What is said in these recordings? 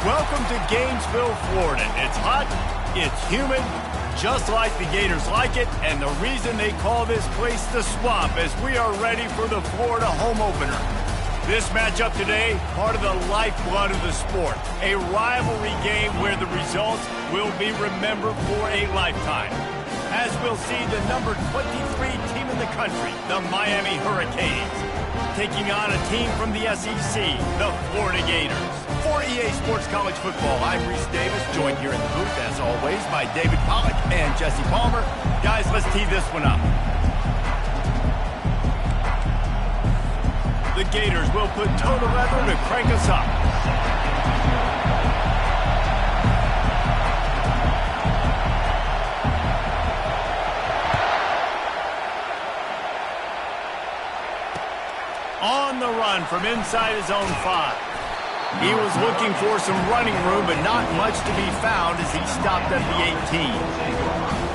Welcome to Gainesville, Florida. It's hot, it's humid, just like the Gators like it, and the reason they call this place the Swamp as we are ready for the Florida home opener. This matchup today, part of the lifeblood of the sport, a rivalry game where the results will be remembered for a lifetime. As we'll see the number 23 team in the country, the Miami Hurricanes, taking on a team from the SEC, the Florida Gators. For EA Sports College Football, I'm Reese Davis, joined here in the booth, as always, by David Pollack and Jesse Palmer. Guys, let's tee this one up. The Gators will put toe to leather to crank us up. On the run from inside his own 5. He was looking for some running room, but not much to be found as he stopped at the 18.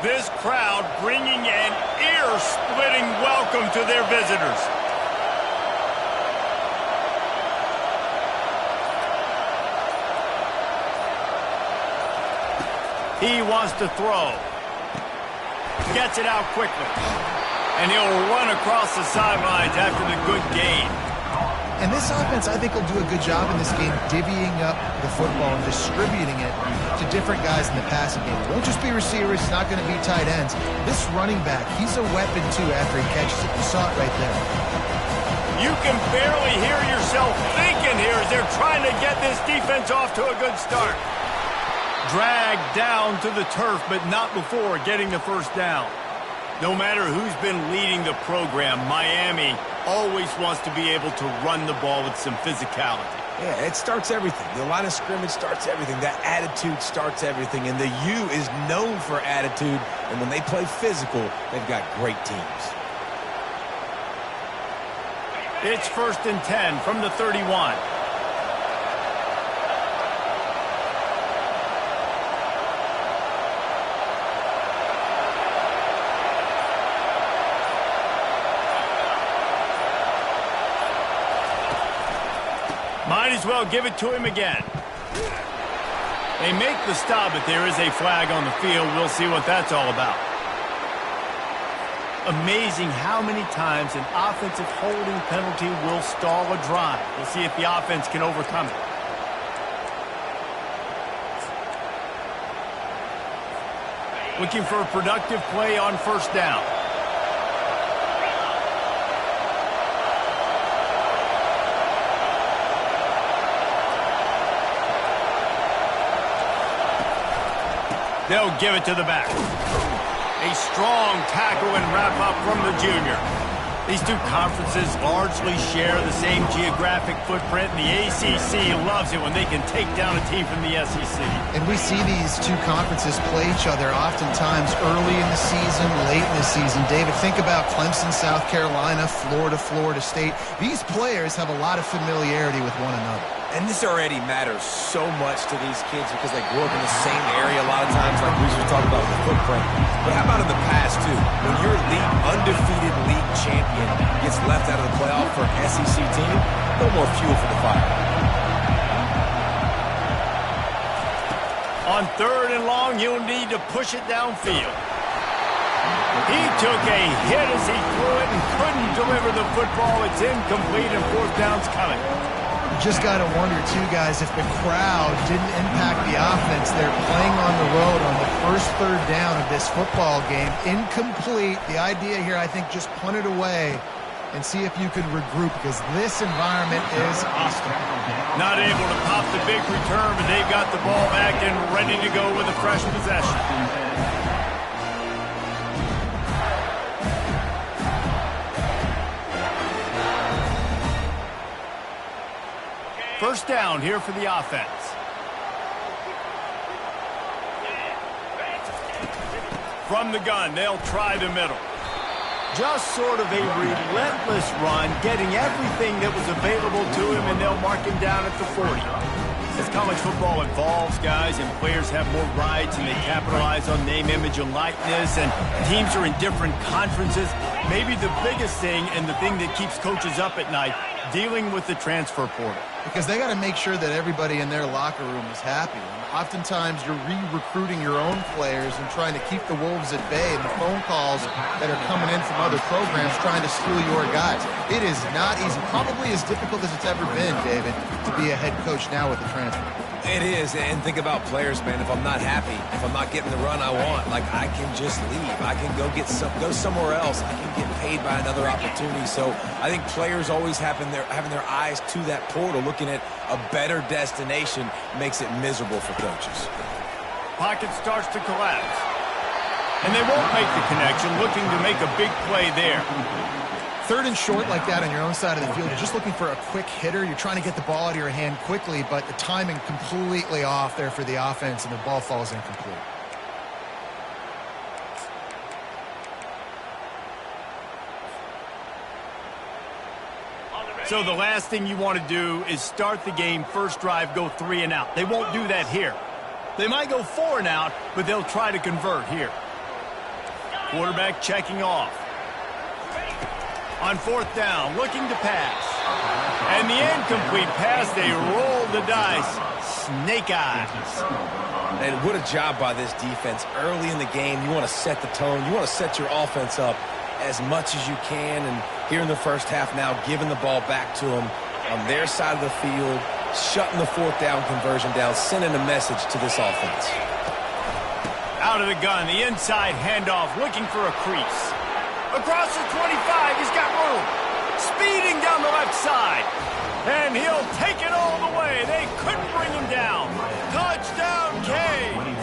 This crowd bringing an ear-splitting welcome to their visitors. He wants to throw. Gets it out quickly. And he'll run across the sidelines after the good gain. And this offense, I think, will do a good job in this game divvying up the football and distributing it to different guys in the passing game. It won't just be receivers. It's not going to be tight ends. This running back, he's a weapon, too, after he catches it. You saw it right there. You can barely hear yourself thinking here as they're trying to get this defense off to a good start. Dragged down to the turf, but not before getting the first down. No matter who's been leading the program, Miami always wants to be able to run the ball with some physicality. Yeah, it starts everything. The line of scrimmage starts everything. That attitude starts everything. And the U is known for attitude. And when they play physical, they've got great teams. It's 1st and 10 from the 31. Might as well give it to him again. They make the stop, but there is a flag on the field. We'll see what that's all about. Amazing how many times an offensive holding penalty will stall a drive. We'll see if the offense can overcome it. Looking for a productive play on 1st down. They'll give it to the back. A strong tackle and wrap-up from the junior. These two conferences largely share the same geographic footprint, and the ACC loves it when they can take down a team from the SEC. And we see these two conferences play each other oftentimes early in the season, late in the season. David, think about Clemson, South Carolina, Florida, Florida State. These players have a lot of familiarity with one another. And this already matters so much to these kids because they grew up in the same area a lot of times, like we were talking about with the footprint. But how about in the past, too? When your undefeated league champion gets left out of the playoff for an SEC team, a little more fuel for the fire. On 3rd and long, you'll need to push it downfield. He took a hit as he threw it and couldn't deliver the football. It's incomplete and 4th down's coming. Just got to wonder, too, guys, if the crowd didn't impact the offense. They're playing on the road on the first 3rd down of this football game. Incomplete. The idea here, I think, just punt it away and see if you can regroup because this environment is hostile. Not able to pop the big return, but they've got the ball back and ready to go with a fresh possession. 1st down here for the offense. From the gun, they'll try the middle. Just sort of a relentless run, getting everything that was available to him, and they'll mark him down at the 40. As college football evolves, guys, and players have more rights and they capitalize on name, image, and likeness, and teams are in different conferences, maybe the biggest thing and the thing that keeps coaches up at night, dealing with the transfer portal. Because they got to make sure that everybody in their locker room is happy. And oftentimes you're re-recruiting your own players and trying to keep the Wolves at bay, and the phone calls that are coming in from other programs trying to steal your guys. It is not easy, probably as difficult as it's ever been, David, to be a head coach now with the transfer. It is, and think about players, man. If I'm not happy, if I'm not getting the run I want, like, I can just leave. I can go somewhere else. I can get paid by another opportunity. So I think players always having their eyes to that portal, looking at a better destination, makes it miserable for coaches. Pocket starts to collapse. And they won't make the connection, looking to make a big play there. Third and short like that on your own side of the field, you're just looking for a quick hitter. You're trying to get the ball out of your hand quickly, but the timing completely off there for the offense, and the ball falls incomplete. So the last thing you want to do is start the game, first drive, go 3 and out. They won't do that here. They might go 4 and out, but they'll try to convert here. Quarterback checking off. On 4th down, looking to pass. And the incomplete pass, they roll the dice. Snake eyes. And what a job by this defense. Early in the game, you want to set the tone. You want to set your offense up as much as you can. And here in the first half now, giving the ball back to them on their side of the field, shutting the 4th down conversion down, sending a message to this offense. Out of the gun, the inside handoff, looking for a crease. Across the 25, he's got room. Speeding down the left side. And he'll take it all the way. They couldn't bring him down. Touchdown, Canes.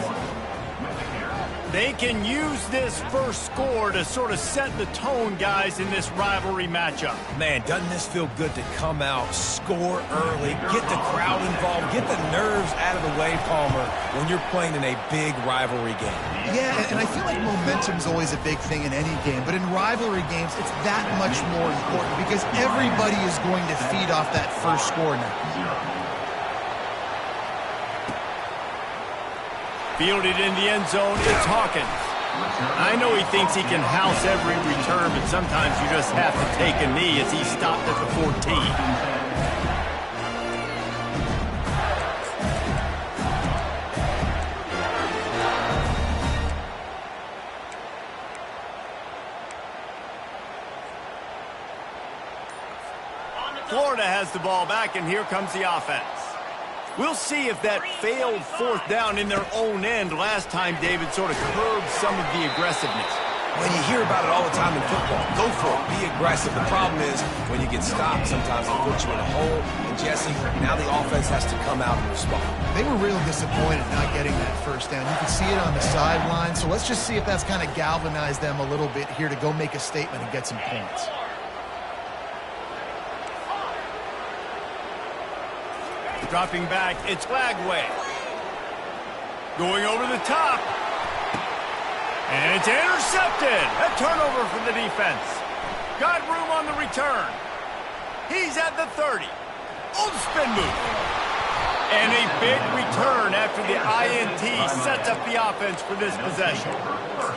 They can use this first score to sort of set the tone, guys, in this rivalry matchup. Man, doesn't this feel good to come out, score early, get the crowd involved, get the nerves out of the way, Palmer, when you're playing in a big rivalry game. Yeah, and I feel like momentum's always a big thing in any game, but in rivalry games, it's that much more important because everybody is going to feed off that first score now. Fielded in the end zone, it's Hawkins. I know he thinks he can house every return, but sometimes you just have to take a knee as he stopped at the 14. Florida has the ball back, and here comes the offense. We'll see if that failed 4th down in their own end last time, David, sort of curbed some of the aggressiveness. When you hear about it all the time in football, go for it, be aggressive. The problem is when you get stopped, sometimes they put you in a hole. And Jesse, now the offense has to come out and respond. They were real disappointed not getting that first down. You can see it on the sideline. So let's just see if that's kind of galvanized them a little bit here to go make a statement and get some points. Dropping back, it's Lagway. Going over the top. And it's intercepted. A turnover for the defense. Got room on the return. He's at the 30. On spin move. And a big return after the INT sets up the offense for this possession.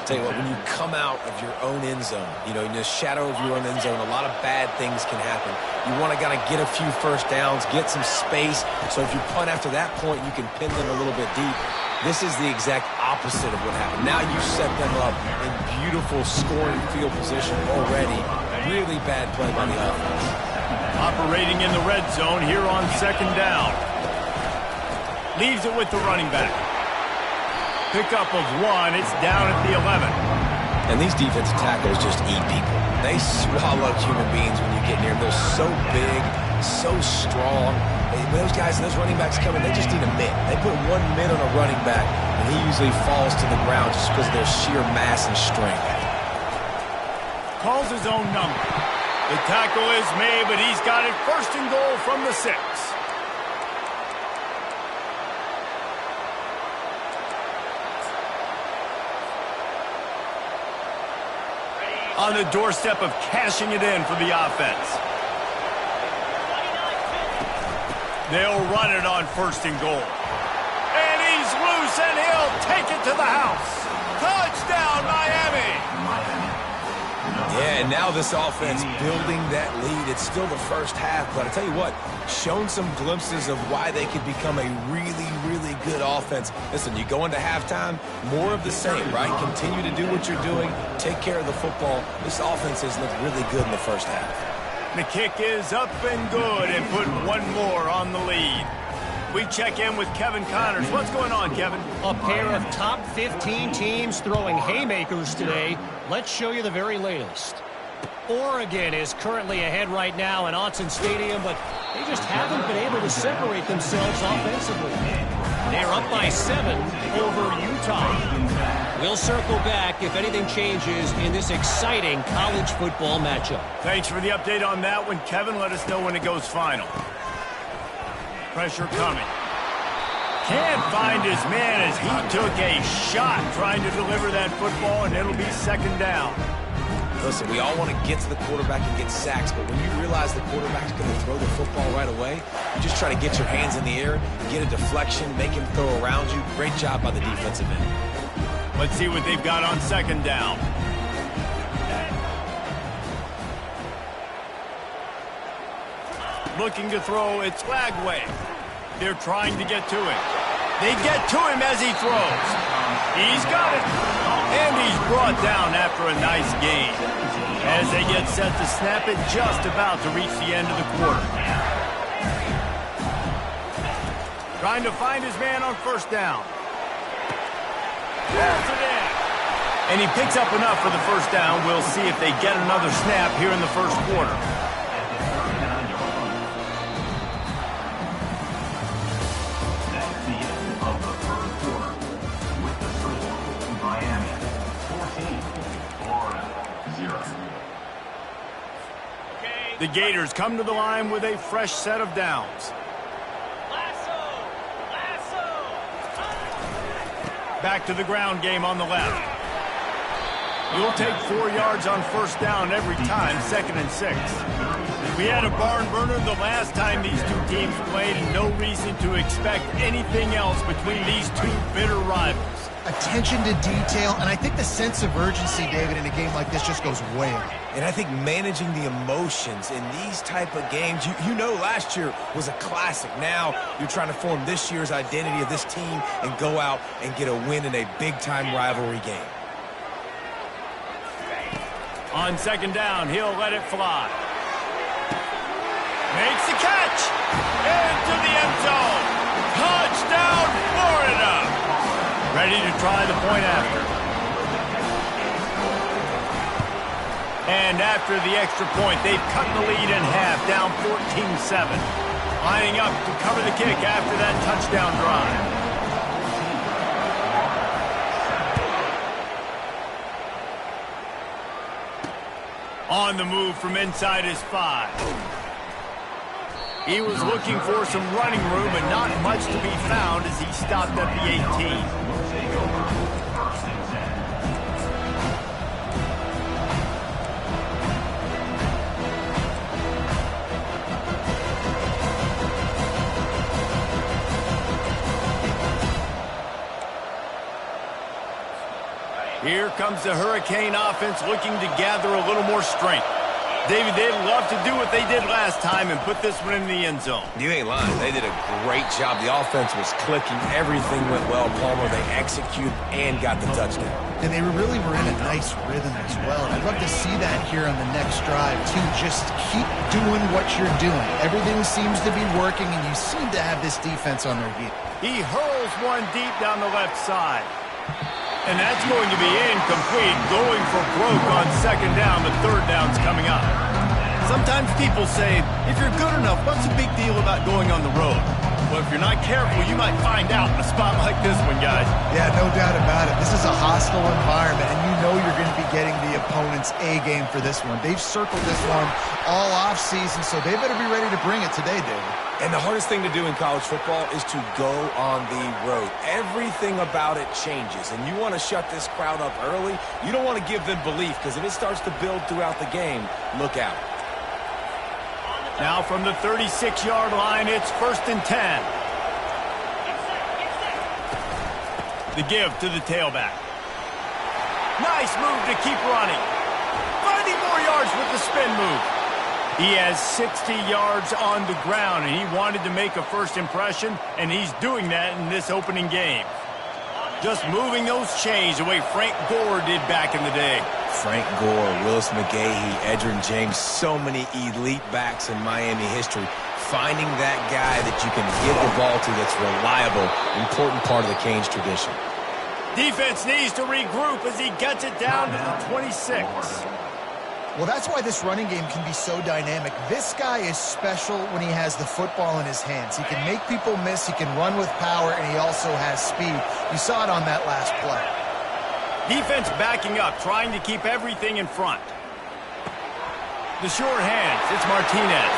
Tell you what, when you come out of your own end zone, you know, in the shadow of your own end zone, a lot of bad things can happen. You want to kind of get a few first downs, get some space, so if you punt after that point, you can pin them a little bit deep. This is the exact opposite of what happened. Now you set them up in beautiful scoring field position already. Really bad play by the offense. Operating in the red zone here on 2nd down. Leaves it with the running back. Pickup of 1. It's down at the 11. And these defensive tackles just eat people. They swallow human beings when you get near them. They're so big, so strong. Those guys, those running backs come in, they just need a mitt. They put 1 mitt on a running back, and he usually falls to the ground just because of their sheer mass and strength. Calls his own number. The tackle is made, but he's got it 1st and goal from the 6. On the doorstep of cashing it in for the offense. They'll run it on 1st and goal. And he's loose, and he'll take it to the house. Touchdown, Miami! Yeah, and now this offense building that lead. It's still the first half, but I tell you what, shown some glimpses of why they could become a really, really good offense. Listen, you go into halftime, more of the same, right? Continue to do what you're doing, take care of the football. This offense has looked really good in the first half. The kick is up and good, and put one more on the lead. We check in with Kevin Connors. What's going on, Kevin? A pair of top 15 teams throwing haymakers today. Let's show you the very latest. Oregon is currently ahead right now in Autzen Stadium, but they just haven't been able to separate themselves offensively. They're up by 7 over Utah. We'll circle back if anything changes in this exciting college football matchup. Thanks for the update on that one, Kevin. Let us know when it goes final. Pressure coming. Can't find his man as he took a shot trying to deliver that football, and it'll be 2nd down. Listen, we all want to get to the quarterback and get sacks, but when you realize the quarterback's going to throw the football right away, you just try to get your hands in the air, get a deflection, make him throw around you. Great job by the defensive end. Let's see what they've got on 2nd down. Looking to throw, it's Lagway. They're trying to get to him. They get to him as he throws. He's got it. And he's brought down after a nice gain. As they get set to snap it, just about to reach the end of the quarter. Trying to find his man on 1st down. Rolls it in. And he picks up enough for the 1st down. We'll see if they get another snap here in the 1st quarter. The Gators come to the line with a fresh set of downs. Back to the ground game on the left. You'll take 4 yards on 1st down every time, 2nd and 6. We had a barn burner the last time these two teams played, and no reason to expect anything else between these two bitter rivals. Attention to detail, and I think the sense of urgency, David, in a game like this just goes way up. And I think managing the emotions in these type of games, you know last year was a classic. Now you're trying to form this year's identity of this team and go out and get a win in a big-time rivalry game. On 2nd down, he'll let it fly. Makes the catch. Into the end zone. Touchdown, Florida. Ready to try the point after. And after the extra point, they've cut the lead in half, down 14-7. Lining up to cover the kick after that touchdown drive. On the move from inside his 5. He was looking for some running room, but not much to be found as he stopped at the 18. Here comes the Hurricane offense looking to gather a little more strength. David, they'd love to do what they did last time and put this one in the end zone. You ain't lying. They did a great job. The offense was clicking. Everything went well, Palmer. They executed and got the touchdown. And they really were in a nice rhythm as well. I'd love to see that here on the next drive, too. Just keep doing what you're doing. Everything seems to be working, and you seem to have this defense on their heels. He hurls one deep down the left side. And that's going to be incomplete, going for broke on 2nd down. The 3rd down's coming up. Sometimes people say, if you're good enough, what's the big deal about going on the road? Well, if you're not careful, you might find out in a spot like this one, guys. Yeah, no doubt about it. This is a hostile environment, and you know you're going to be getting the opponent's A game for this one. They've circled this one all offseason, so they better be ready to bring it today, David. And the hardest thing to do in college football is to go on the road. Everything about it changes, and you want to shut this crowd up early. You don't want to give them belief, because if it starts to build throughout the game, look out. Now from the 36-yard line, it's 1st and 10. The give to the tailback. Nice move to keep running. Finding more yards with the spin move. He has 60 yards on the ground, and he wanted to make a first impression, and he's doing that in this opening game. Just moving those chains the way Frank Gore did back in the day. Frank Gore, Willis McGahee, Edgerrin James, so many elite backs in Miami history. Finding that guy that you can give the ball to that's reliable, important part of the Canes tradition. Defense needs to regroup as he gets it down to the 26. Well, that's why this running game can be so dynamic. This guy is special when he has the football in his hands. He can make people miss, he can run with power, and he also has speed. You saw it on that last play. Defense backing up, trying to keep everything in front. The short hands, it's Martinez.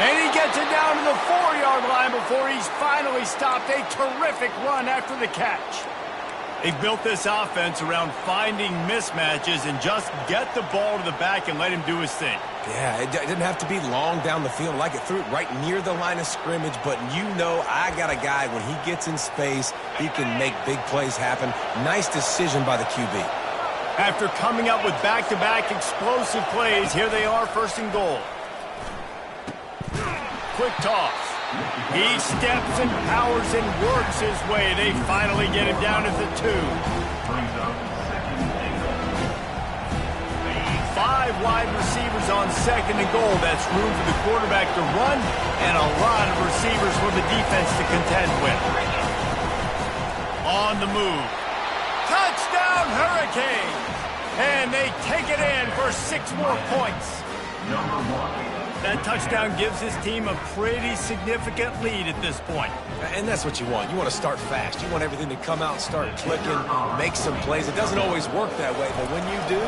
And he gets it down to the 4-yard line before he's finally stopped. A terrific run after the catch. They've built this offense around finding mismatches and just get the ball to the back and let him do his thing. Yeah, it didn't have to be long down the field. Like it threw it right near the line of scrimmage, but you know I got a guy, when he gets in space, he can make big plays happen. Nice decision by the QB. After coming up with back-to-back explosive plays, here they are, 1st and goal. Quick toss. He steps and powers and works his way. They finally get him down at the 2. 5 wide receivers on 2nd and goal. That's room for the quarterback to run and a lot of receivers for the defense to contend with. On the move. Touchdown, Hurricane! And they take it in for 6 more points. That touchdown gives his team a pretty significant lead at this point. And that's what you want. You want to start fast. You want everything to come out and start clicking, make some plays. It doesn't always work that way, but when you do,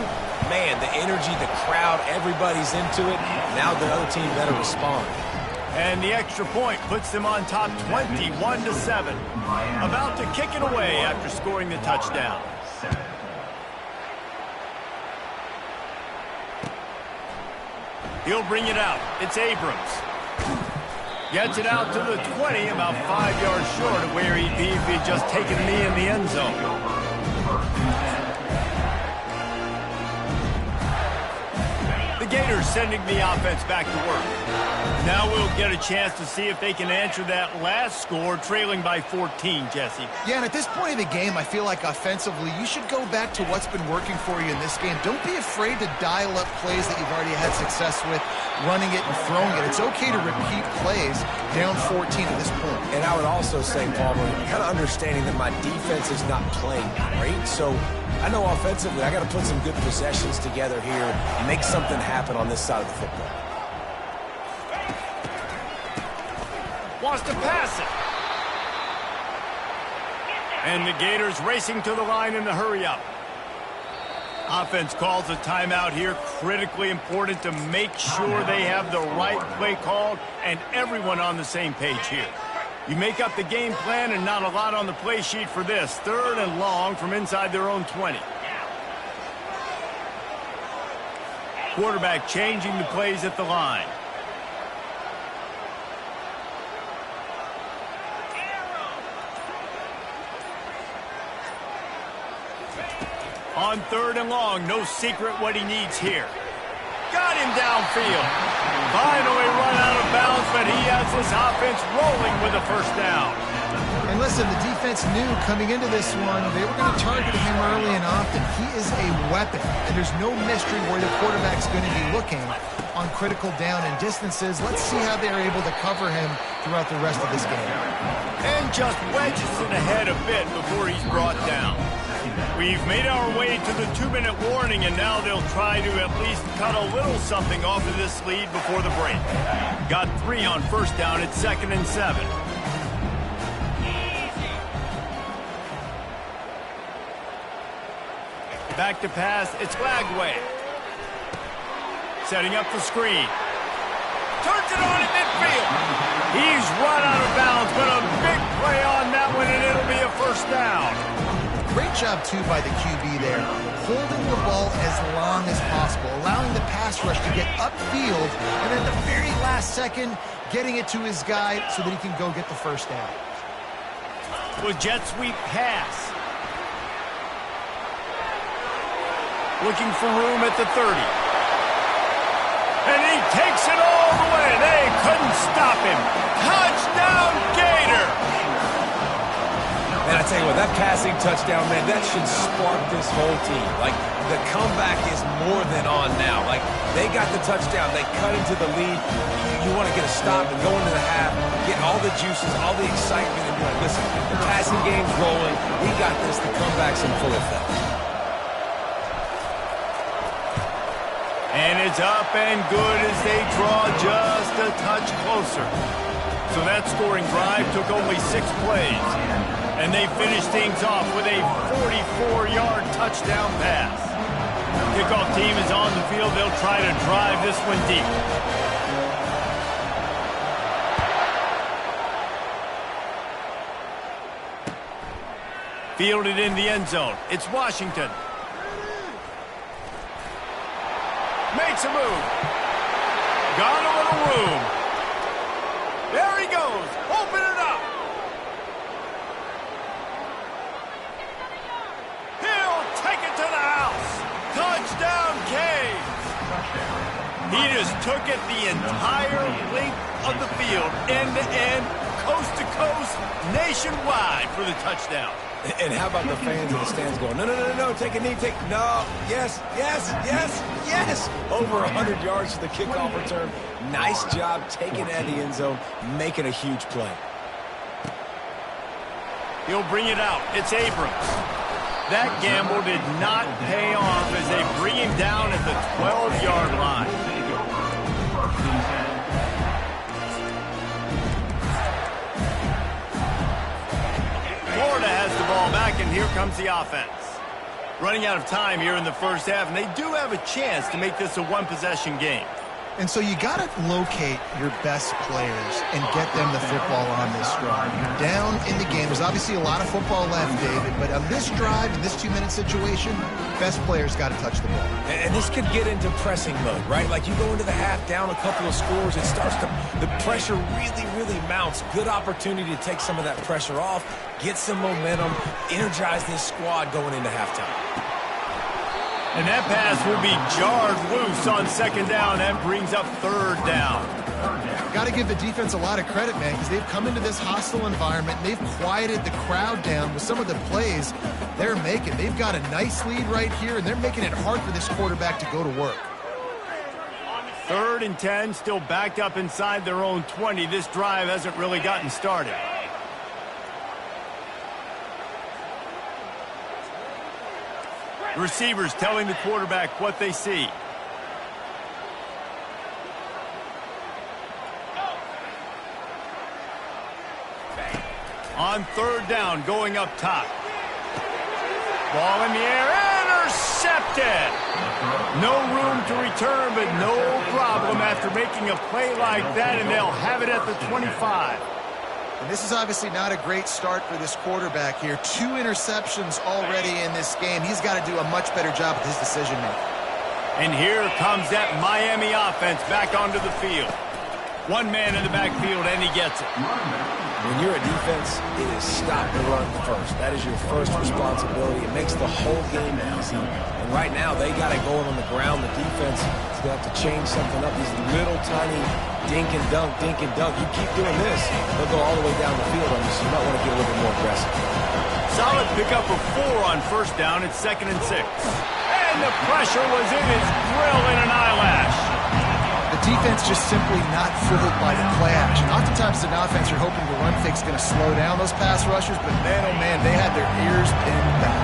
man, the energy, the crowd, everybody's into it. Now the other team better respond. And the extra point puts them on top 21-7. About to kick it away after scoring the touchdown. He'll bring it out. It's Abrams. Gets it out to the 20, about 5 yards short of where he'd be if he'd just taken a knee in the end zone. The Gators sending the offense back to work. Now we'll get a chance to see if they can answer that last score, trailing by 14, Jesse. Yeah, and at this point of the game, I feel like offensively, you should go back to what's been working for you in this game. Don't be afraid to dial up plays that you've already had success with, running it and throwing it. It's okay to repeat plays down 14 at this point. And I would also say, Palmer, kind of understanding that my defense is not playing great, so I know offensively I got to put some good possessions together here and make something happen on this side of the football. Wants to pass it. And the Gators racing to the line in the hurry-up. Offense calls a timeout here. Critically important to make sure they have the right play called and everyone on the same page here. You make up the game plan and not a lot on the play sheet for this. 3rd and long from inside their own 20. Quarterback changing the plays at the line. On 3rd and long, no secret what he needs here. Got him downfield. Finally run out of bounds, but he has this offense rolling with a 1st down. And listen, the defense knew coming into this one, they were going to target him early and often. He is a weapon, and there's no mystery where the quarterback's going to be looking on critical down and distances. Let's see how they're able to cover him throughout the rest of this game. And just wedges it ahead a bit before he's brought down. We've made our way to the 2-minute warning, and now they'll try to at least cut a little something off of this lead before the break. Got 3 on first down at 2nd and 7. Back to pass, it's Lagway. Setting up the screen. Turns it on in midfield. He's run out of bounds, but a big play on that one, and it'll be a first down. Great job, too, by the QB there, holding the ball as long as possible, allowing the pass rush to get upfield, and at the very last second, getting it to his guy so that he can go get the first down. With jet sweep pass. Looking for room at the 30. And he takes it all the way. They couldn't stop him. Touchdown, Gator! Man, I tell you what, that passing touchdown, man, that should spark this whole team. Like, the comeback is more than on now. Like, they got the touchdown. They cut into the lead. You want to get a stop and go into the half, get all the juices, all the excitement, and be like, listen, the passing game's rolling. We got this. The comeback's in full effect. And it's up and good as they draw just a touch closer. So that scoring drive took only 6 plays. And they finished things off with a 44-yard touchdown pass. Kickoff team is on the field. They'll try to drive this one deep. Fielded in the end zone. It's Washington. Makes a move. Got a little room. There he goes. Open it up. He'll take it to the house. Touchdown, K. He just took it the entire length of the field, end to end, coast to coast, nationwide for the touchdown. And how about the fans in the stands going, no, no, no, no, take a knee, no, yes, yes, yes, yes. Over 100 yards to the kickoff return. Nice job taking it out of the end zone, making a huge play. He'll bring it out. It's Abrams. That gamble did not pay off as they bring him down at the 12-yard line. Florida has the ball back, and here comes the offense. Running out of time here in the first half, and they do have a chance to make this a one-possession game. And so you got to locate your best players and get them the football on this drive. You're down in the game. There's obviously a lot of football left, David, but on this drive, in this 2-minute situation, best players got to touch the ball. And this could get into pressing mode, right? Like you go into the half down a couple of scores, it starts to, the pressure really, really mounts. Good opportunity to take some of that pressure off, get some momentum, energize this squad going into halftime. And that pass will be jarred loose on second down. That brings up third down. Got to give the defense a lot of credit, man, because they've come into this hostile environment. And they've quieted the crowd down with some of the plays they're making. They've got a nice lead right here, and they're making it hard for this quarterback to go to work. 3rd and 10, still backed up inside their own 20. This drive hasn't really gotten started. The receivers telling the quarterback what they see. On 3rd down, going up top. Ball in the air, intercepted. No room to return, but no problem after making a play like that, and they'll have it at the 25. And this is obviously not a great start for this quarterback here. 2 interceptions already in this game. He's got to do a much better job with his decision-making. And here comes that Miami offense back onto the field. 1 man in the backfield, and he gets it. When you're a defense, it is stop the run first. That is your first responsibility. It makes the whole game easy. And right now, they got it going on the ground. The defense is going to have to change something up. These little tiny dink and dunk, dink and dunk. You keep doing this, they'll go all the way down the field on you, so you might want to get a little bit more aggressive. Solid pickup of 4 on first down at 2nd and 6. And the pressure was in his grill in an eyelash. The defense just simply not fooled by the play action. Oftentimes, as an offense, you're hoping the run fake's going to slow down those pass rushers, but man, oh man, they had their ears pinned back.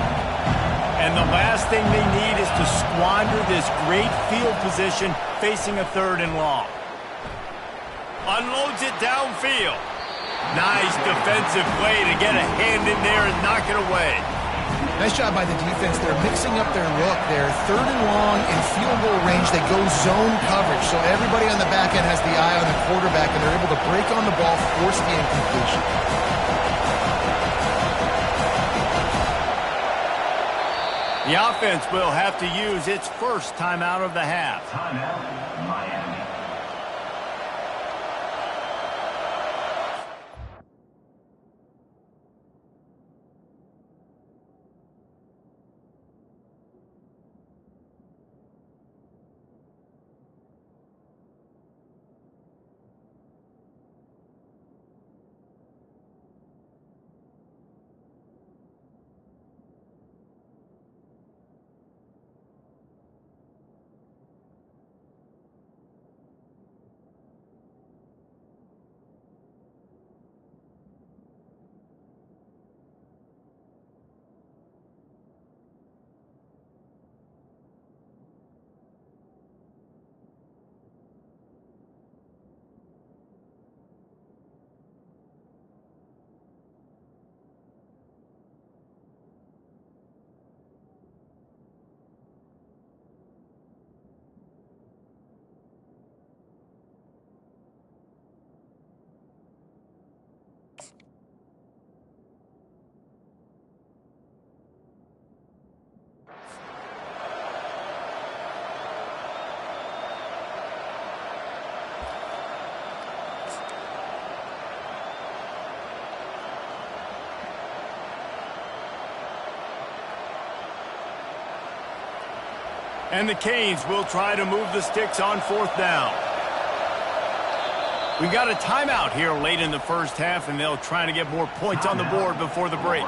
And the last thing they need is to squander this great field position facing a 3rd and long. Unloads it downfield. Nice defensive play to get a hand in there and knock it away. Nice job by the defense. They're mixing up their look. They're 3rd and long in field goal range. They go zone coverage. So everybody on the back end has the eye on the quarterback, and they're able to break on the ball, force the incompletion. The offense will have to use its first timeout of the half. Timeout, Miami. And the Canes will try to move the sticks on 4th down. We got a timeout here late in the first half, and they'll try to get more points on the board before the break.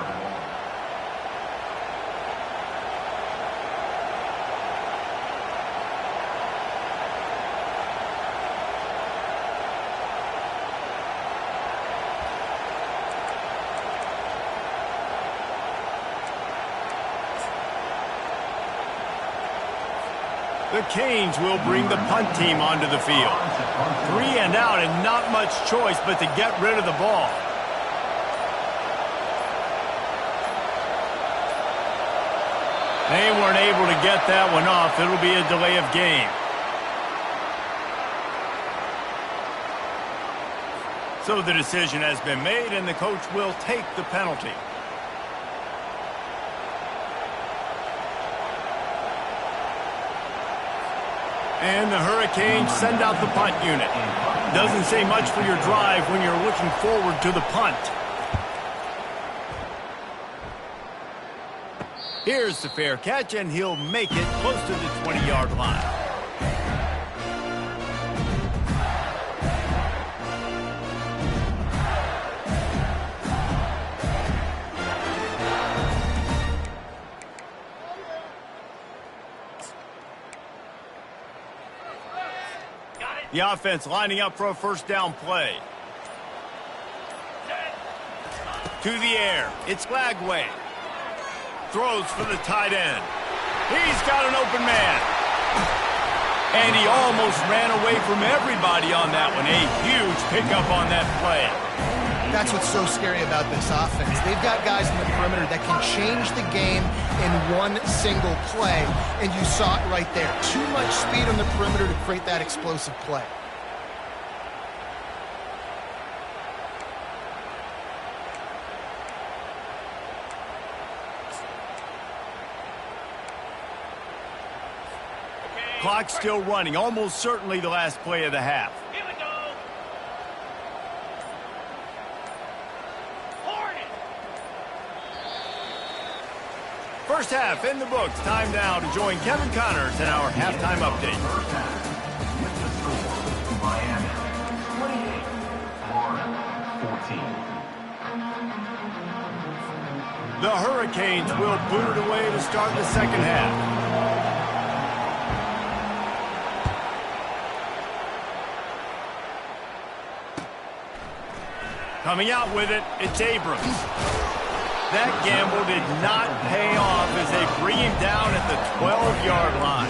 The Canes will bring the punt team onto the field. 3 and out and not much choice but to get rid of the ball. They weren't able to get that one off. It'll be a delay of game. So the decision has been made, and the coach will take the penalty. And the Hurricanes send out the punt unit. Doesn't say much for your drive when you're looking forward to the punt. Here's the fair catch, and he'll make it close to the 20-yard line. The offense lining up for a first down play. To the air. It's Lagway. Throws for the tight end. He's got an open man. And he almost ran away from everybody on that one. A huge pickup on that play. That's what's so scary about this offense. They've got guys in the perimeter that can change the game in one single play, and you saw it right there. Too much speed on the perimeter to create that explosive play. Clock still running, almost certainly the last play of the half. Here we go. First half in the books. Time now to join Kevin Connors in our halftime update. Miami 28, Florida 14. The Hurricanes will boot it away to start the second half. Coming out with it, it's Abrams. That gamble did not pay off as they bring him down at the 12-yard line.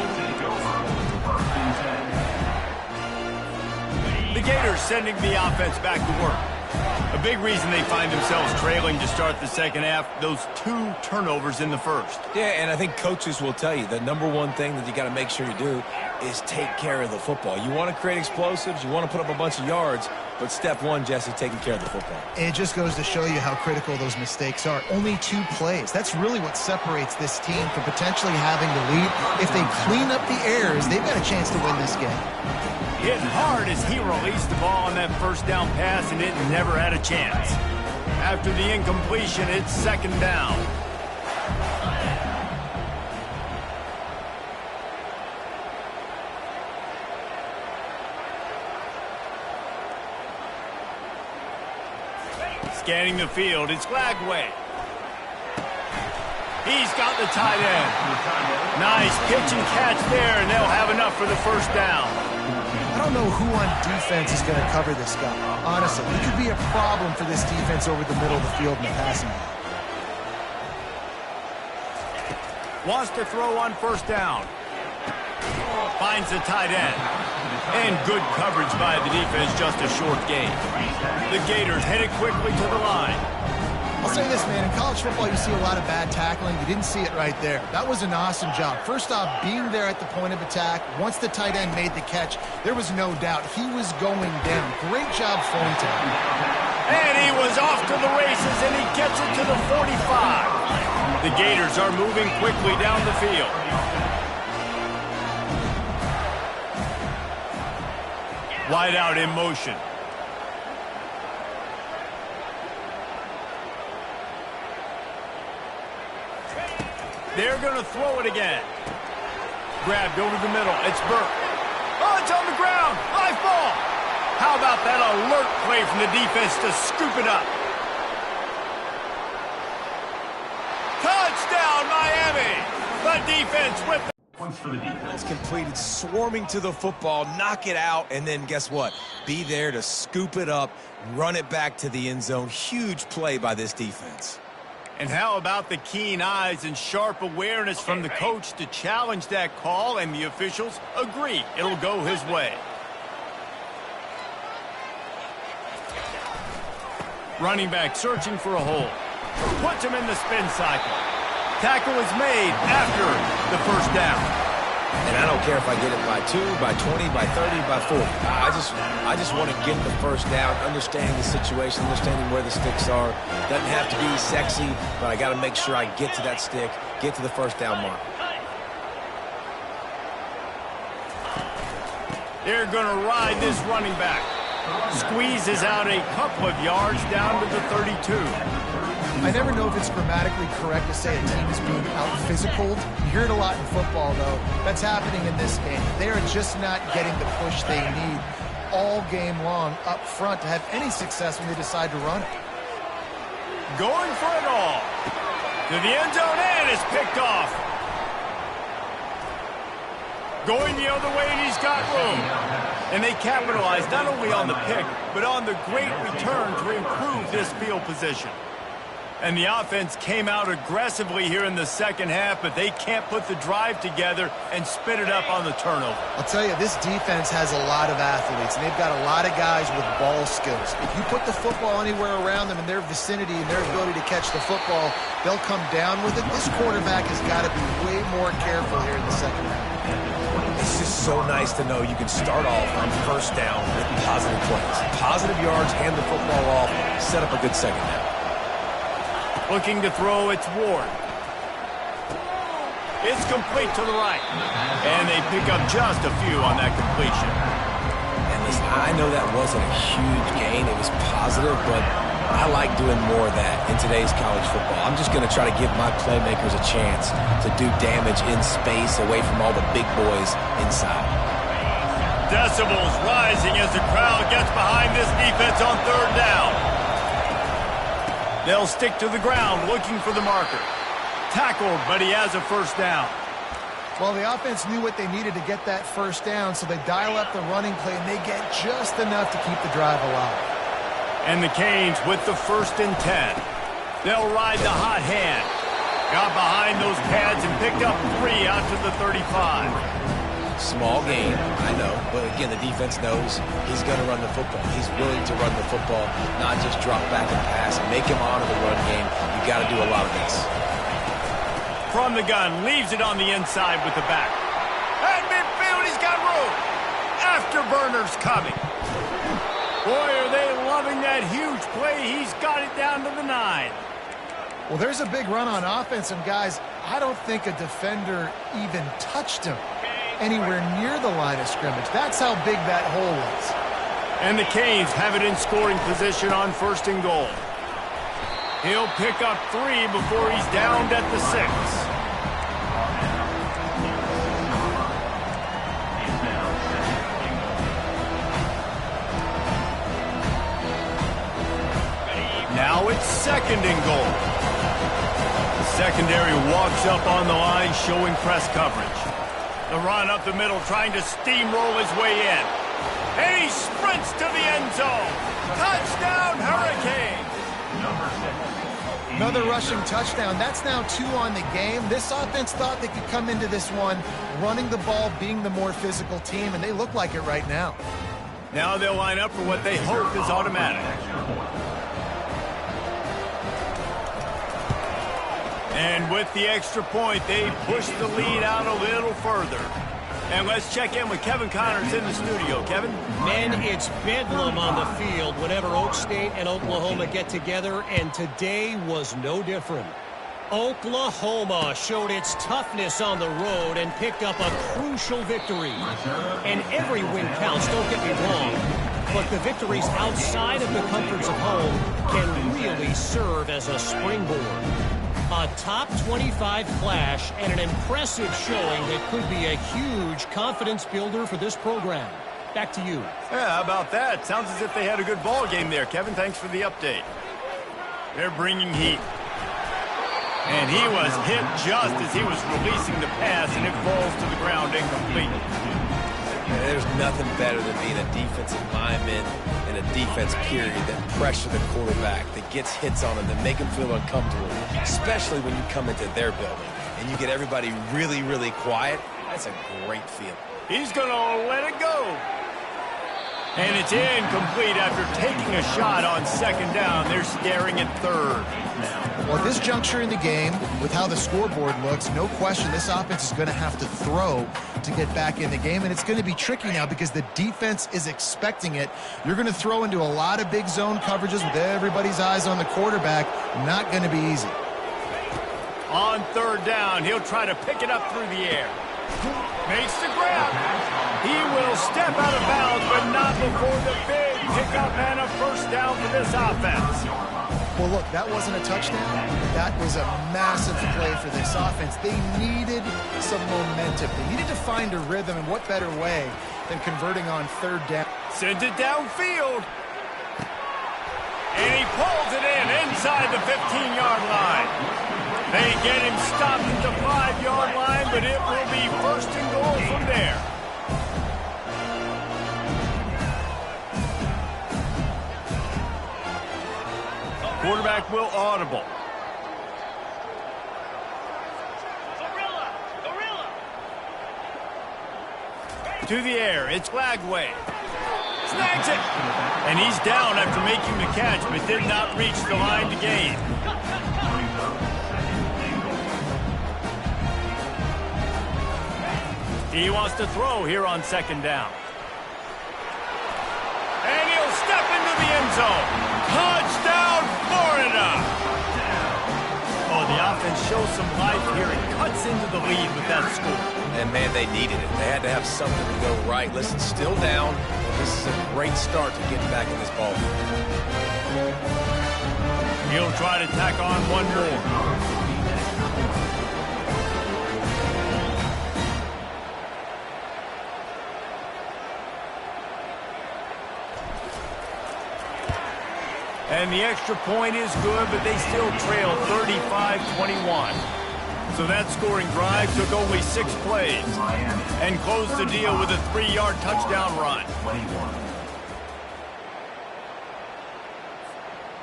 The Gators sending the offense back to work. A big reason they find themselves trailing to start the second half, those 2 turnovers in the first. Yeah, and I think coaches will tell you the number one thing that you got to make sure you do is take care of the football. You want to create explosives, you want to put up a bunch of yards, but step one, Jesse, taking care of the football. It just goes to show you how critical those mistakes are. Only 2 plays. That's really what separates this team from potentially having the lead. If they clean up the errors, they've got a chance to win this game. Hit hard as he released the ball on that first down pass, and it never had a chance. After the incompletion, it's second down. Scanning the field, it's Lagway. He's got the tight end. Nice pitch and catch there, and they'll have enough for the first down. I don't know who on defense is going to cover this guy. Honestly, he could be a problem for this defense over the middle of the field in the passing game. Wants to throw on first down. Finds the tight end. And good coverage by the defense, just a short gain. The Gators headed quickly to the line. I'll say this, man. In college football, you see a lot of bad tackling. You didn't see it right there. That was an awesome job. First off, being there at the point of attack. Once the tight end made the catch, there was no doubt he was going down. Great job throwing to him. And he was off to the races, and he gets it to the 45. The Gators are moving quickly down the field. Wide out in motion. They're going to throw it again. Grabbed over the middle. It's Burke. Oh, it's on the ground. High ball. How about that alert play from the defense to scoop it up? Touchdown, Miami. The defense with the Points for the defense. It's completed, swarming to the football, knock it out, and then guess what? Be there to scoop it up, run it back to the end zone. Huge play by this defense. And how about the keen eyes and sharp awareness from the coach to challenge that call, and the officials agree it'll go his way. Running back searching for a hole. Puts him in the spin cycle. Tackle is made after the first down. And I don't care if I get it by 2, by 20, by 30, by 40. I just want to get the first down, understanding the situation, understanding where the sticks are. Doesn't have to be sexy, but I got to make sure I get to that stick, get to the first down mark. They're going to ride this running back. Squeezes out a couple of yards down to the 32. I never know if it's grammatically correct to say a team is being out-physicaled. You hear it a lot in football, though. That's happening in this game. They are just not getting the push they need all game long up front to have any success when they decide to run it. Going for it all. To the end zone, and is picked off. Going the other way, and he's got room. And they capitalize not only on the pick, but on the great return to improve this field position. And the offense came out aggressively here in the second half, but they can't put the drive together and spit it up on the turnover. I'll tell you, this defense has a lot of athletes, and they've got a lot of guys with ball skills. If you put the football anywhere around them in their vicinity and their ability to catch the football, they'll come down with it. This quarterback has got to be way more careful here in the second half. It's just so nice to know you can start off on first down with positive plays. Positive yards, hand the football off, set up a good second down. Looking to throw, it's Ward. It's complete to the right. And they pick up just a few on that completion. And listen, I know that wasn't a huge gain. It was positive, but I like doing more of that in today's college football. I'm just going to try to give my playmakers a chance to do damage in space away from all the big boys inside. Decibels rising as the crowd gets behind this defense on third down. They'll stick to the ground looking for the marker. Tackled, but he has a first down. Well, the offense knew what they needed to get that first down, so they dial up the running play, and they get just enough to keep the drive alive. And the Canes with the 1st and 10. They'll ride the hot hand. Got behind those pads and picked up 3 out to the 35. Small gain, I know, but again, the defense knows he's going to run the football. He's willing to run the football, not just drop back and pass and make him honor the run game. You got to do a lot of this. From the gun, leaves it on the inside with the back. At midfield, he's got room. Afterburners coming. Boy, are they loving that huge play. He's got it down to the 9. Well, there's a big run on offense, and guys, I don't think a defender even touched him anywhere near the line of scrimmage. That's how big that hole was. And the Canes have it in scoring position on 1st and goal. He'll pick up 3 before he's downed at the 6. Now it's 2nd and goal. The secondary walks up on the line, showing press coverage. The run up the middle, trying to steamroll his way in. And he sprints to the end zone. Touchdown, Hurricanes! Another rushing touchdown. That's now 2 on the game. This offense thought they could come into this one running the ball, being the more physical team, and they look like it right now. Now they'll line up for what they hope is automatic. And with the extra point, they push the lead out a little further. And let's check in with Kevin Connors in the studio. Kevin? Men, it's bedlam on the field whenever Oak State and Oklahoma get together, and today was no different. Oklahoma showed its toughness on the road and picked up a crucial victory. And every win counts, don't get me wrong. But the victories outside of the comforts of home can really serve as a springboard. A top 25 clash and an impressive showing that could be a huge confidence builder for this program. Back to you. Yeah, how about that? Sounds as if they had a good ball game there, Kevin. Thanks for the update. They're bringing heat. And he was hit just as he was releasing the pass, and it falls to the ground incomplete. There's nothing better than being a defensive lineman and a defense period that pressure the quarterback, that gets hits on him, that make him feel uncomfortable, especially when you come into their building and you get everybody really, really quiet. That's a great feeling. He's going to let it go. And it's incomplete after taking a shot on 2nd down. They're staring at 3rd. Well, at this juncture in the game, with how the scoreboard looks, no question this offense is going to have to throw to get back in the game, and it's going to be tricky now because the defense is expecting it. You're going to throw into a lot of big zone coverages with everybody's eyes on the quarterback. Not going to be easy. On 3rd down, he'll try to pick it up through the air. Makes the grab. He will step out of bounds, but not before the big pickup and a 1st down for this offense. Well, look, that wasn't a touchdown. That was a massive play for this offense. They needed some momentum. They needed to find a rhythm, and what better way than converting on 3rd down. Sends it downfield. And he pulls it in inside the 15-yard line. They get him stopped at the 5-yard line, but it will be 1st and goal from there. Quarterback will audible. To the air, it's Lagway. Snags it! And he's down after making the catch, but did not reach the line to gain. He wants to throw here on 2nd down. And he'll step into the end zone. Touchdown, Florida! Oh, the offense shows some life here and cuts into the lead with that score. And, man, they needed it. They had to have something to go right. Listen, still down, but this is a great start to getting back in this ball game. He'll try to tack on one more. And the extra point is good, but they still trail 35-21. So that scoring drive took only 6 plays and closed the deal with a 3-yard touchdown run.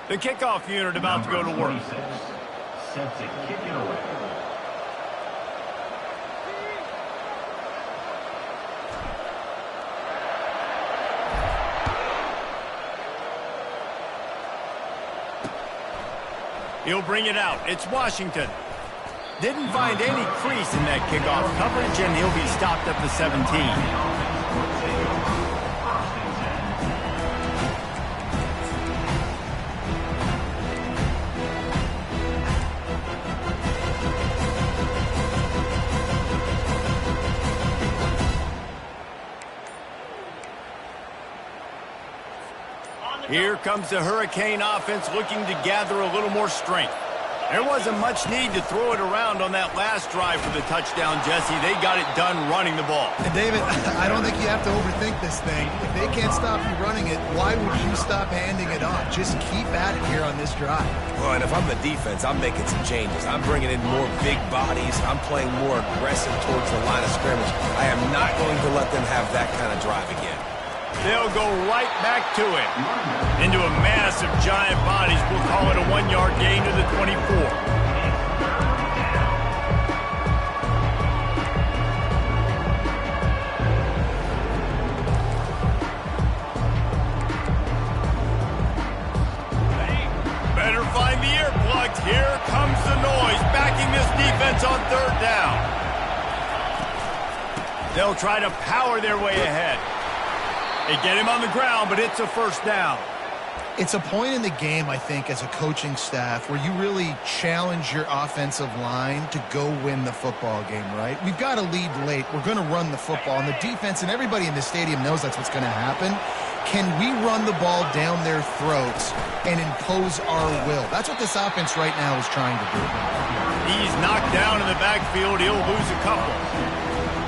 The kickoff unit about to go to work. Set to kick it away. He'll bring it out. It's Washington. Didn't find any crease in that kickoff coverage, and he'll be stopped at the 17. Here comes the Hurricane offense looking to gather a little more strength. There wasn't much need to throw it around on that last drive for the touchdown, Jesse. They got it done running the ball. And David, I don't think you have to overthink this thing. If they can't stop you running it, why would you stop handing it off? Just keep at it here on this drive. Well, and if I'm the defense, I'm making some changes. I'm bringing in more big bodies. I'm playing more aggressive towards the line of scrimmage. I am not going to let them have that kind of drive again. They'll go right back to it. Into a mass of giant bodies. We'll call it a 1-yard gain to the 24. Better find the earplugs. Here comes the noise, backing this defense on 3rd down. They'll try to power their way ahead. They get him on the ground, but it's a 1st down. It's a point in the game, I think, as a coaching staff, where you really challenge your offensive line to go win the football game, right? We've got to lead late. We're going to run the football. And the defense and everybody in the stadium knows that's what's going to happen. Can we run the ball down their throats and impose our will? That's what this offense right now is trying to do. He's knocked down in the backfield. He'll lose a couple.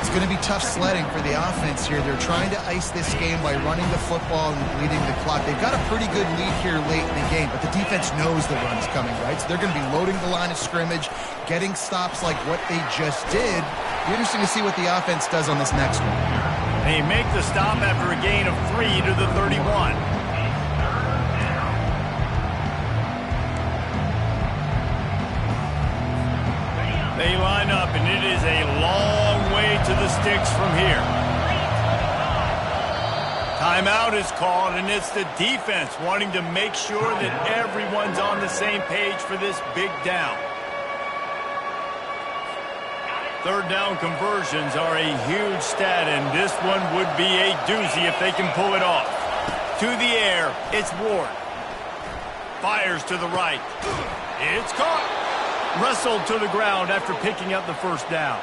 It's going to be tough sledding for the offense here. They're trying to ice this game by running the football and bleeding the clock. They've got a pretty good lead here late in the game, but the defense knows the run's coming, right? So they're going to be loading the line of scrimmage, getting stops like what they just did. Be interesting to see what the offense does on this next one. They make the stop after a gain of 3 to the 31. They line up, and it is a long way to the sticks from here. Timeout is called, and it's the defense wanting to make sure that everyone's on the same page for this big down. 3rd down conversions are a huge stat, and this one would be a doozy if they can pull it off. To the air, it's Ward. Fires to the right. It's caught. Wrestled to the ground after picking up the 1st down.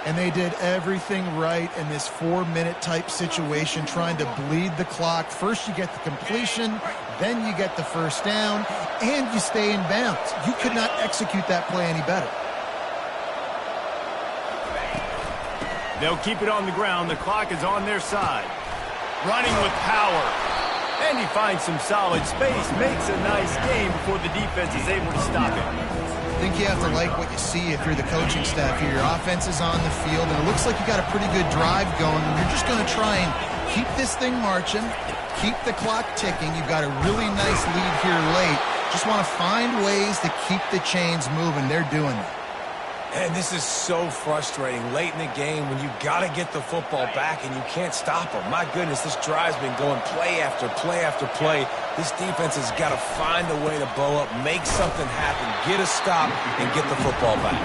And they did everything right in this 4-minute type situation, trying to bleed the clock. First you get the completion, then you get the 1st down, and you stay in bounds. You could not execute that play any better. They'll keep it on the ground. The clock is on their side. Running with power. And he finds some solid space. Makes a nice game before the defense is able to stop him. I think you have to like what you see if you're the coaching staff here. Your offense is on the field, and it looks like you got a pretty good drive going. And you're just going to try and keep this thing marching, keep the clock ticking. You've got a really nice lead here late. Just want to find ways to keep the chains moving. They're doing that. And this is so frustrating late in the game when you got to get the football back and you can't stop them. My goodness, this drive's been going play after play after play. This defense has got to find a way to bow up, make something happen, get a stop, and get the football back.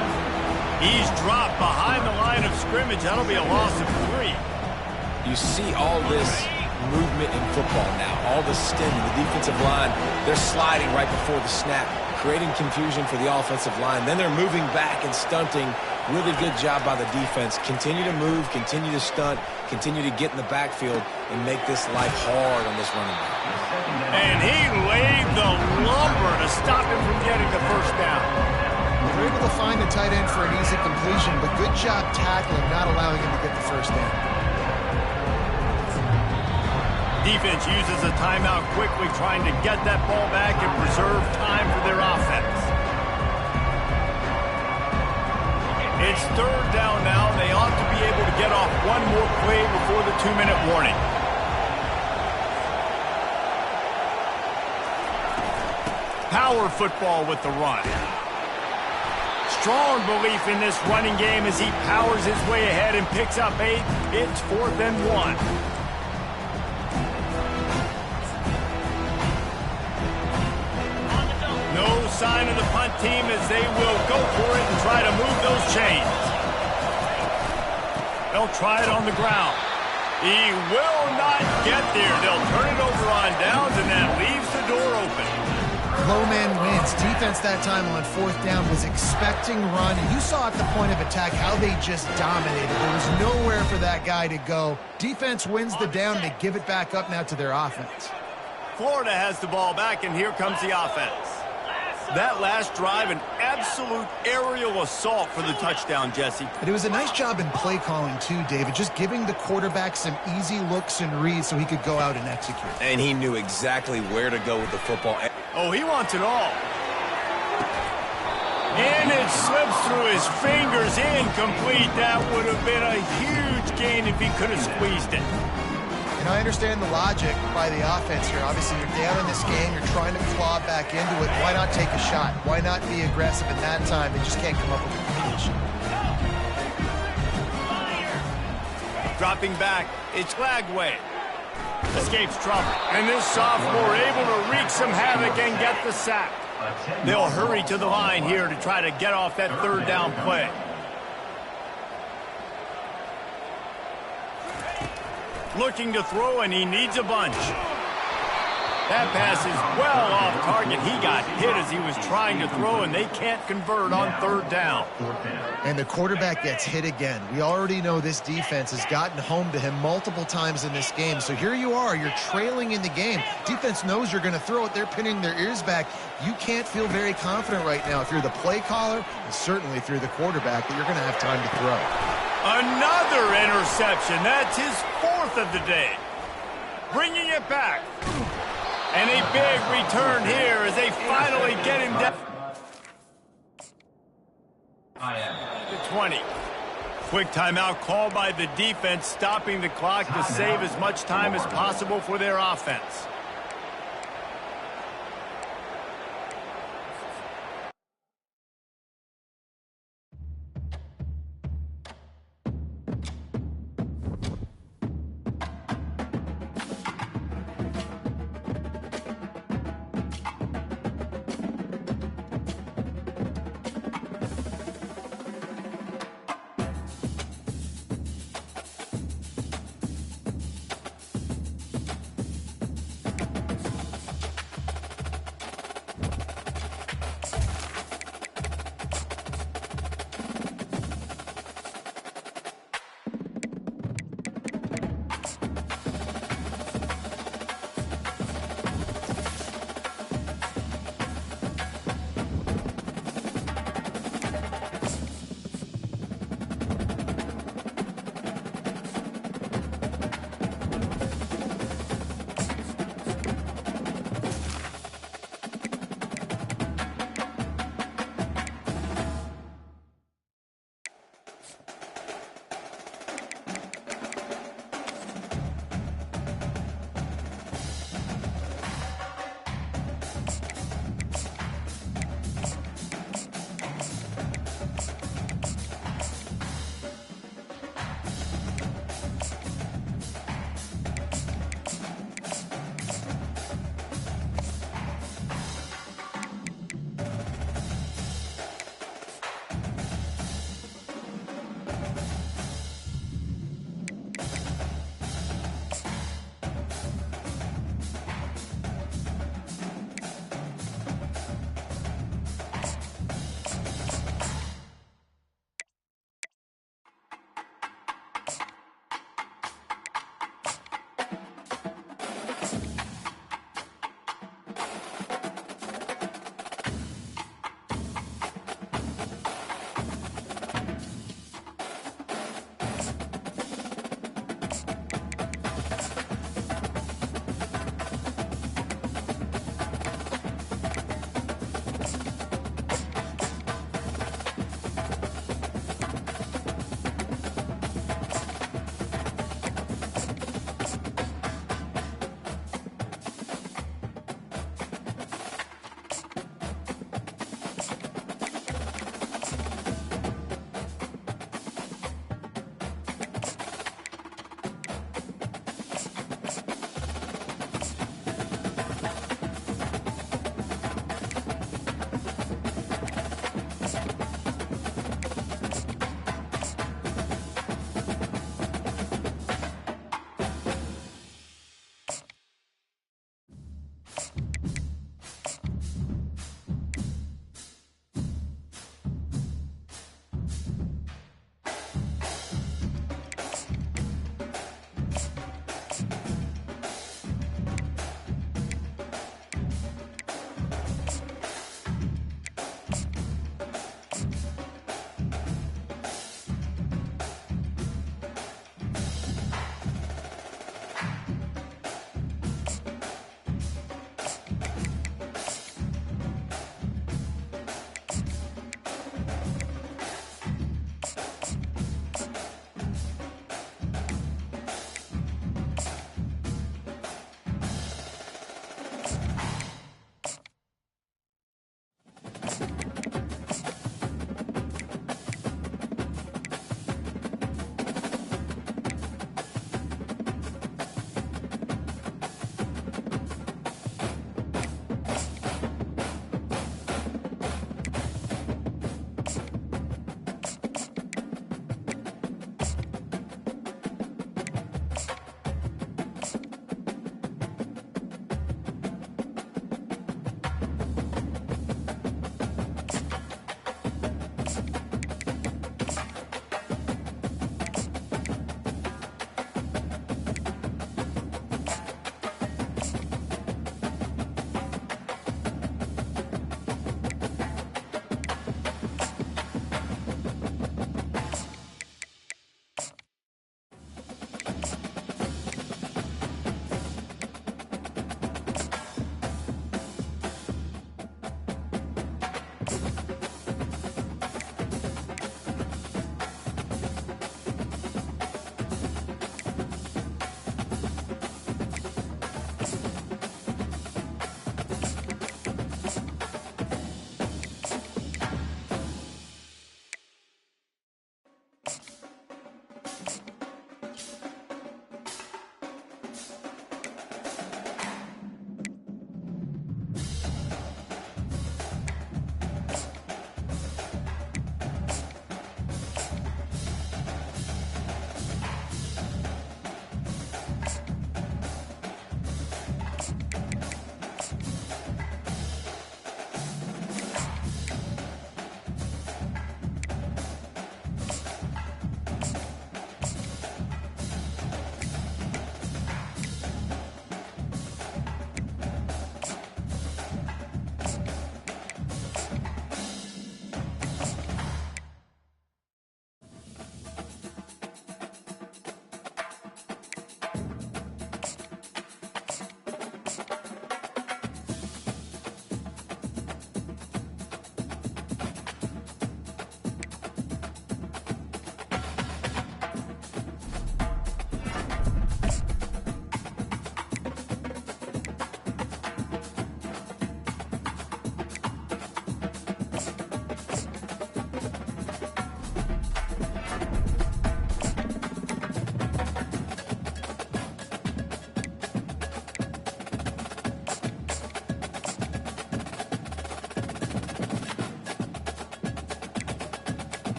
He's dropped behind the line of scrimmage. That'll be a loss of 3. You see all this movement in football now, all the stemming, the defensive line, they're sliding right before the snap, creating confusion for the offensive line. Then they're moving back and stunting. Really good job by the defense. Continue to move, continue to stunt, continue to get in the backfield and make this life hard on this running back. And he laid the lumber to stop him from getting the 1st down. They're able to find a tight end for an easy completion, but good job tackling, not allowing him to get the 1st down. Defense uses a timeout quickly, trying to get that ball back and preserve time for their offense. It's 3rd down now. They ought to be able to get off one more play before the 2-minute warning. Power football with the run. Strong belief in this running game as he powers his way ahead and picks up 8. It's 4th and 1. No sign of the punt team as they will go for it and try to move those chains. They'll try it on the ground. He will not get there. They'll turn it over on downs, and that leaves the door open. Low man wins. Defense that time on 4th down was expecting run. You saw at the point of attack how they just dominated. There was nowhere for that guy to go. Defense wins the down. They give it back up now to their offense. Florida has the ball back, and here comes the offense. That last drive, an absolute aerial assault for the touchdown, Jesse. But it was a nice job in play calling too, David, just giving the quarterback some easy looks and reads so he could go out and execute. And he knew exactly where to go with the football. Oh, he wants it all. And it slips through his fingers, incomplete. That would have been a huge gain if he could have squeezed it. And I understand the logic by the offense here. Obviously, you're down in this game. You're trying to claw back into it. Why not take a shot? Why not be aggressive at that time? They just can't come up with a completion. Dropping back, it's Lagway. Escapes trouble. And this sophomore able to wreak some havoc and get the sack. They'll hurry to the line here to try to get off that 3rd down play. Looking to throw, and he needs a bunch. That pass is well off target. He got hit as he was trying to throw, and they can't convert on 3rd down. And the quarterback gets hit again. We already know this defense has gotten home to him multiple times in this game. So here you are. You're trailing in the game. Defense knows you're going to throw it. They're pinning their ears back. You can't feel very confident right now if you're the play caller, and certainly if you're the quarterback, that you're going to have time to throw. Another interception. That's his 4th of the day. Bringing it back. And a big return here as they finally get him down to 20. Quick timeout called by the defense, stopping the clock to save as much time as possible for their offense.